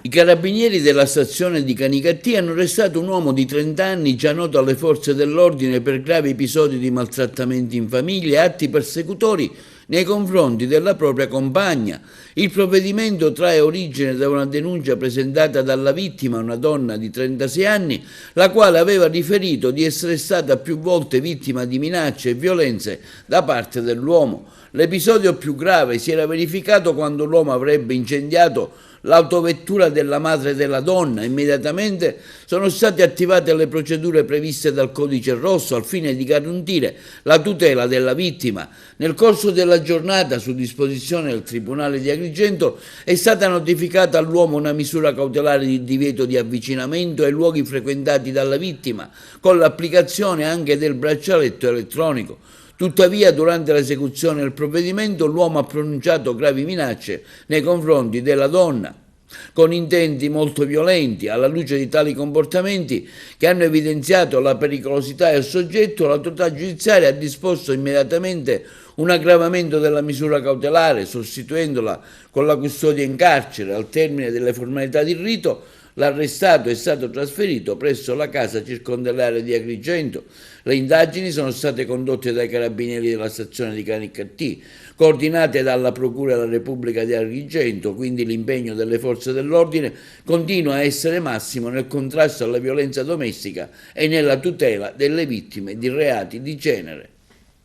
I carabinieri della stazione di Canicattì hanno arrestato un uomo di 30 anni già noto alle forze dell'ordine per gravi episodi di maltrattamenti in famiglia e atti persecutori nei confronti della propria compagna. Il provvedimento trae origine da una denuncia presentata dalla vittima, una donna di 36 anni, la quale aveva riferito di essere stata più volte vittima di minacce e violenze da parte dell'uomo. L'episodio più grave si era verificato quando l'uomo avrebbe incendiato l'autovettura della madre della donna. Immediatamente sono state attivate le procedure previste dal Codice Rosso al fine di garantire la tutela della vittima. Nel corso della giornata, su disposizione del Tribunale di Agrigento, è stata notificata all'uomo una misura cautelare di divieto di avvicinamento ai luoghi frequentati dalla vittima, con l'applicazione anche del braccialetto elettronico. Tuttavia, durante l'esecuzione del provvedimento, l'uomo ha pronunciato gravi minacce nei confronti della donna, con intenti molto violenti. Alla luce di tali comportamenti, che hanno evidenziato la pericolosità del soggetto, l'autorità giudiziaria ha disposto immediatamente un aggravamento della misura cautelare, sostituendola con la custodia in carcere. Al termine delle formalità di rito, l'arrestato è stato trasferito presso la casa circondariale di Agrigento. Le indagini sono state condotte dai carabinieri della stazione di Canicattì, coordinate dalla Procura della Repubblica di Agrigento, quindi l'impegno delle forze dell'ordine continua a essere massimo nel contrasto alla violenza domestica e nella tutela delle vittime di reati di genere.